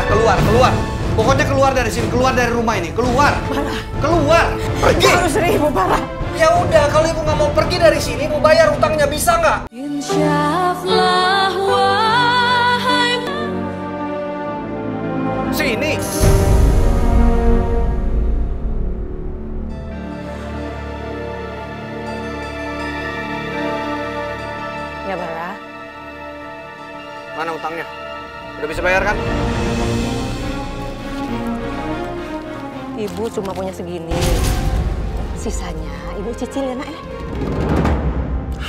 Keluar, keluar. Pokoknya keluar dari sini, keluar dari rumah ini, keluar. Bara. Keluar. Pergi. Harus 1.000, Bara. Ya udah, kalau ibu nggak mau pergi dari sini, ibu bayar utangnya, bisa nggak? Insyaallah wahai. Sini. Ya, Bara. Mana utangnya? Udah bisa bayar kan? Ibu cuma punya segini. Sisanya ibu cicil ya, Nak ya.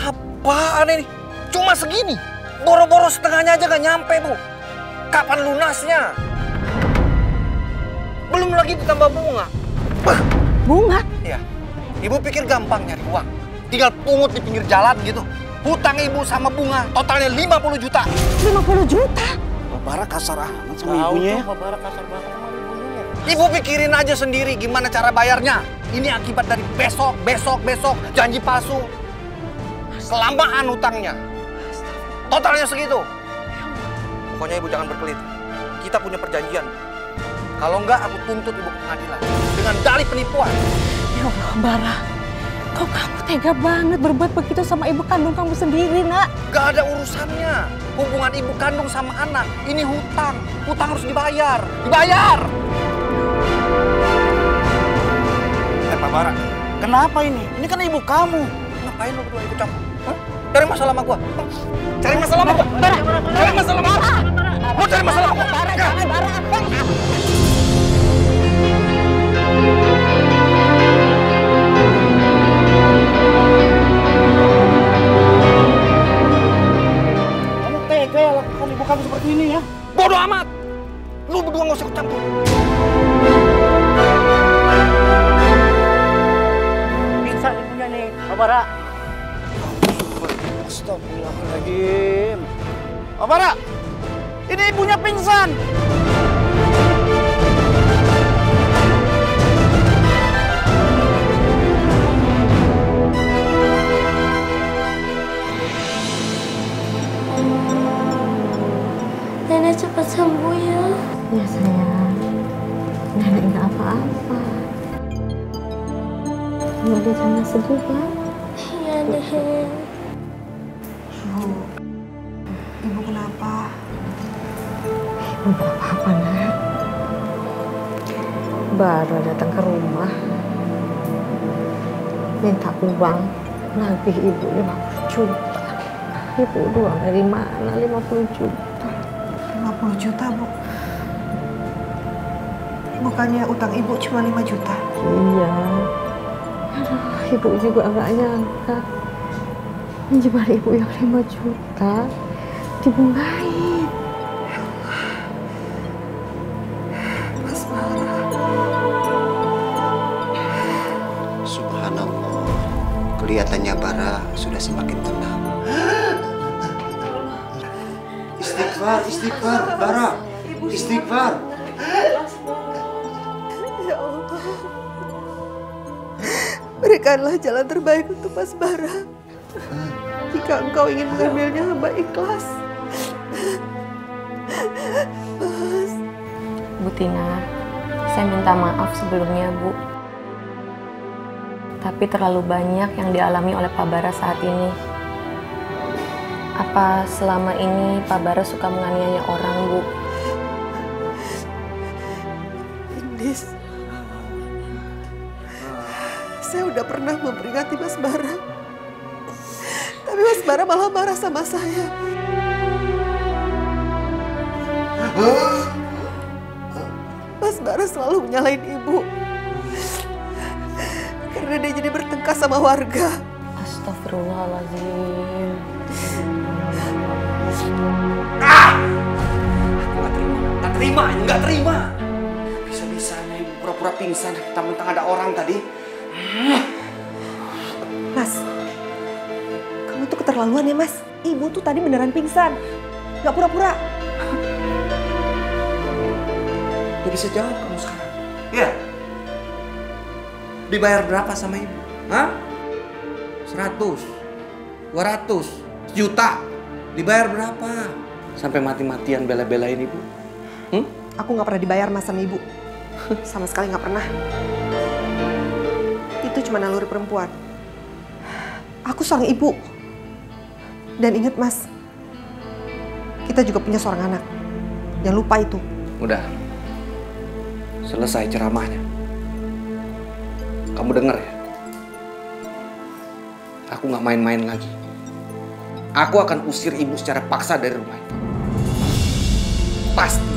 Apaan ini? Cuma segini? Boro-boro setengahnya aja gak nyampe, Bu. Kapan lunasnya? Belum lagi ditambah bunga. Bunga? Ya, ibu pikir gampang nyari uang. Tinggal pungut di pinggir jalan gitu. Hutang ibu sama bunga totalnya 50 juta. 50 juta? Pak Bara kasar amat sama ibunya ya. Pak Bara kasar banget sama ibunya. Ibu pikirin aja sendiri gimana cara bayarnya. Ini akibat dari besok, janji palsu. Kelamaan hutangnya. Totalnya segitu. Pokoknya ibu jangan berkelit. Kita punya perjanjian. Kalau enggak, aku tuntut ibu ke pengadilan. Dengan dalih penipuan. Ya Allah, Bara. Kok kamu tega banget berbuat begitu sama ibu kandung kamu sendiri, Nak? Gak ada urusannya. Hubungan ibu kandung sama anak. Ini hutang. Hutang harus dibayar. Dibayar! Pak Bara, kenapa ini? Ini kan ibu kamu. Ngapain lo berdua ikut campur? Hah? Cari masalah sama gua. Cari masalah sama gua. Cari masalah sama gua. Mau cari masalah sama gua. Bara, jangan, Bara. Kamu tega ya lakukan ibu kamu seperti ini ya? Bodoh amat. Lu berdua nggak usah ikut campur. Pingsan ibunya nih, Pak Bara. Astagfirullahaladzim. Pak Bara, ini ibunya pingsan. Nenek cepat sembuh ya. Ya sayang, nenek nggak apa-apa. Kamu dia jangan sedih ya. Iya, Nek. Ibu kenapa? Ibu nggak apa-apa, Nak. Baru datang ke rumah, minta uang, nagih ibu 50 juta. Ibu uang dari mana 50 juta? 50 juta, Bu. Bukannya utang ibu cuma 5 juta? Iya. Aduh, ibu juga nggak nyangka. Menjebak ibu yang 5 juta dibungain. Mas Bara. Subhanallah. Kelihatannya Bara sudah semakin tenang. Istighfar, istighfar, Bara. Istighfar. Ya Allah. Berikanlah jalan terbaik untuk Mas Bara. Jika engkau ingin mengambilnya, hamba ikhlas. Mas. Bu Tina, saya minta maaf sebelumnya, Bu. Tapi terlalu banyak yang dialami oleh Pak Bara saat ini. Apa selama ini Pak Bara suka menganiaya orang, Bu? Indis. Saya udah pernah memperingati Mas Bara. Tapi Mas Bara malah marah sama saya. Mas Bara selalu menyalahin ibu. Karena dia jadi bertengkar sama warga. Astagfirullahaladzim. Aku nggak terima. Bisa-bisanya ibu pura-pura pingsan, mentang-mentang ada orang tadi. Mas, kamu tuh keterlaluan ya, Mas. Ibu tuh tadi beneran pingsan, nggak pura-pura. Dia bisa jawab kamu sekarang. Iya. Dibayar berapa sama ibu? Hah? 100, 200, sejuta. Dibayar berapa? Sampai mati-matian bela-belain ibu. Aku nggak pernah dibayar Mas sama ibu. Sama sekali nggak pernah. Itu cuma naluri perempuan. Aku seorang ibu. Dan ingat Mas, kita juga punya seorang anak. Jangan lupa itu. Udah. Selesai ceramahnya. Kamu dengar ya? Aku nggak main-main lagi. Aku akan usir ibu secara paksa dari rumah ini. Pasti.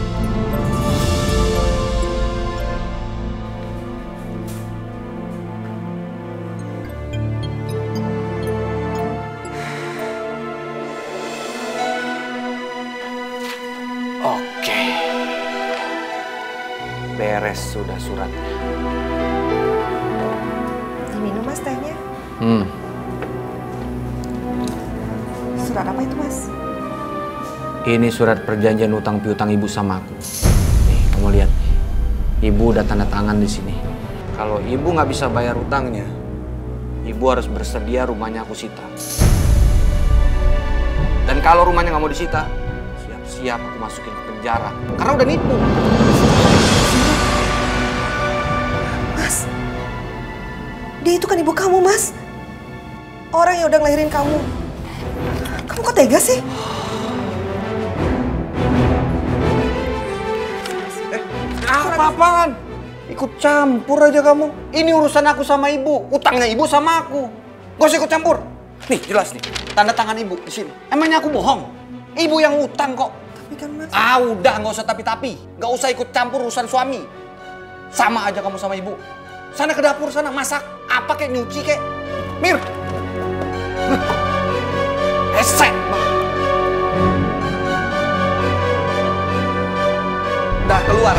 Oke. Beres sudah suratnya. Diminum Mas tehnya. Surat apa itu Mas? Ini surat perjanjian utang piutang ibu sama aku. Nih, kamu lihat. Ibu udah tanda tangan di sini. Kalau ibu nggak bisa bayar utangnya, ibu harus bersedia rumahnya aku sita. Dan kalau rumahnya nggak mau disita, siap-siap aku masukin ke penjara. Karena udah nipu. Mas, dia itu kan ibu kamu Mas. Orang yang udah ngelahirin kamu. Kamu kok tega sih? Apa-apaan? Ikut campur aja kamu. Ini urusan aku sama ibu. Utangnya ibu sama aku. Gak usah ikut campur. Nih, jelas nih. Tanda tangan ibu di sini. Emangnya aku bohong? Ibu yang utang kok. Tapi kan Mas... Udah, gak usah tapi-tapi. Gak usah ikut campur urusan suami. Sama aja kamu sama ibu. Sana ke dapur sana, masak. Apa kayak nyuci kayak. Mir. Esek. Udah, keluar.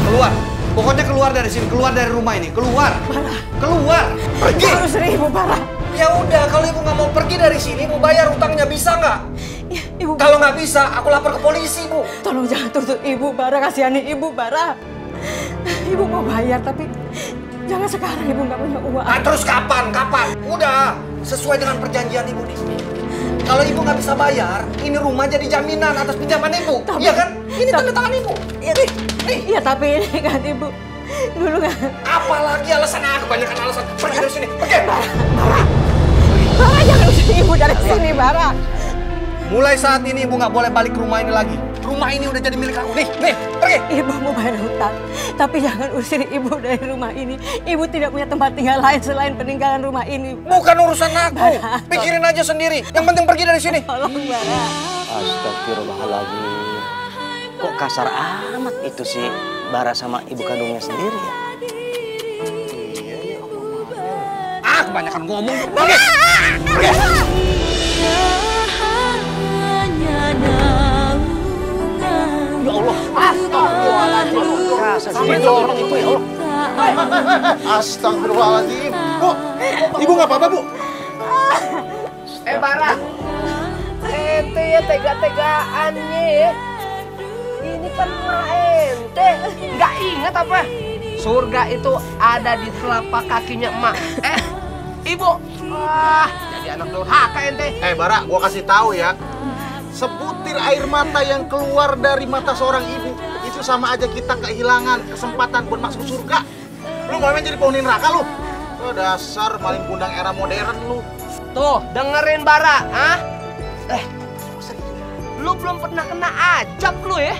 Pokoknya keluar dari sini, keluar dari rumah ini, keluar. Bara. Keluar. Pergi. Harus Ibu, Bara. Ya udah, kalau ibu nggak mau pergi dari sini, ibu bayar utangnya, bisa nggak? Ya, Ibu. Kalau nggak bisa, aku lapor ke polisi, Bu. Tolong jangan tuntut Ibu, Bara. Kasihani Ibu, Bara. Ibu mau bayar, tapi jangan sekarang Ibu nggak punya uang. Terus kapan? Udah, sesuai dengan perjanjian ibu nih. Kalau ibu nggak bisa bayar, ini rumah jadi jaminan atas pinjaman ibu. Iya kan? Ini tanda tangan ibu. Nih. Iya, tapi ini kan Ibu. Dulu kan. Apalagi alasannya? Kebanyakan alasan. Pergi dari sini. Pergi. Bara, jangan usir Ibu dari sini, Bara. Mulai saat ini ibu nggak boleh balik ke rumah ini lagi. Rumah ini udah jadi milik aku. Nih, pergi. Ibu mau bayar hutang, tapi jangan usir Ibu dari rumah ini. Ibu tidak punya tempat tinggal lain selain peninggalan rumah ini. Bukan urusan aku. Pikirin aja sendiri. Yang penting pergi dari sini. Tolong, Bara. Astagfirullahaladzim. Kok kasar amat itu sih Bara sama ibu kandungnya sendiri ya? Kebanyakan ngomong. Pergi. Ya Allah. Astagfirullahaladzim. Sampai dorong itu ya Allah. Astagfirullahaladzim. Bu, ibu nggak apa-apa, Bu? Bara, ente ya tega-tegaannya ya. Ini kan mah ente. Nggak ingat apa? Surga itu ada di telapak kakinya emak. Ibu. Jadi anak durhaka ente. Bara, gua kasih tahu ya. Sebutir air mata yang keluar dari mata seorang ibu itu sama aja kita kehilangan kesempatan buat masuk surga. Lu mau main jadi penghuni neraka lu? Oh, dasar maling kundang era modern lu. Tuh, dengerin Bara, lu belum pernah kena ajab lu ya?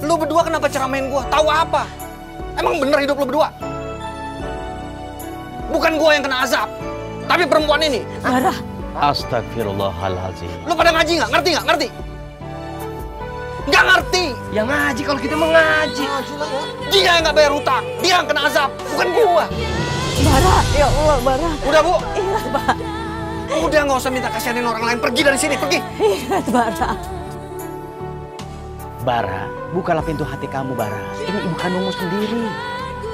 Lu berdua kenapa ceramain gua? Tahu apa? Emang bener hidup lu berdua? Bukan gua yang kena azab, tapi perempuan ini. Bara. Astagfirullahaladzim. Lu pada ngaji nggak? Ngerti nggak? Ngerti? Nggak ngerti. Ya ngaji kalau kita mau ngaji. Dia yang nggak bayar hutang, dia yang kena azab, bukan gua. Bara, ya Allah, Bara. Udah, Bu. Ingat, Bara. Udah, nggak usah minta kasihanin orang lain. Pergi dari sini, pergi. Ingat, Bara. Bara, bukalah pintu hati kamu, Bara. Ini ibu kandungmu sendiri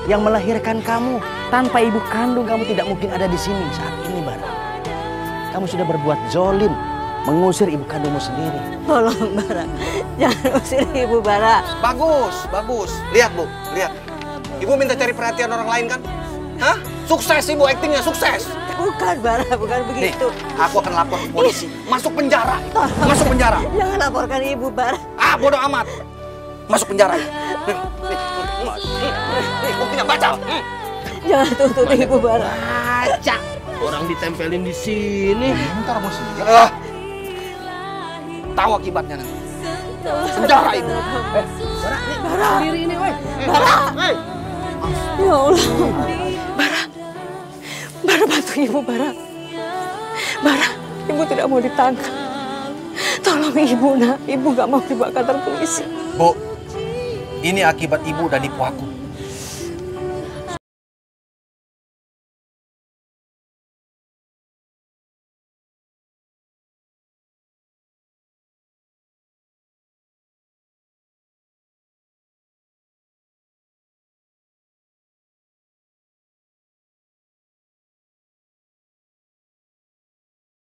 yang melahirkan kamu. Tanpa ibu kandung kamu tidak mungkin ada di sini saat ini, Bara. Kamu sudah berbuat zolim, mengusir ibu kandungmu sendiri. Tolong, Bara. Jangan usir Ibu, Bara. Bagus, bagus. Lihat, Bu, lihat. Ibu minta cari perhatian orang lain kan? Hah? Sukses Ibu, aktingnya sukses. Bukan, Bara, bukan begitu. Nih, aku akan lapor ke polisi. Masuk penjara. Masuk penjara. Jangan laporkan Ibu, Bara. Bodoh amat. masuk penjara. Nih, buktinya baca. Jangan tuntut Ibu Bara. Baca. Orang ditempelin di sini. Ntar mau sini. Tahu akibatnya nanti. Penjara Ibu. Bara, sendiri ini, woi. Hei, Ya Allah. Bara bantu Ibu, Bara. Bara, Ibu tidak mau ditangkap. Tolong Ibu, nak. Ibu gak mau dibawa kantor polisi. Bu, ini akibat Ibu udah nipu aku.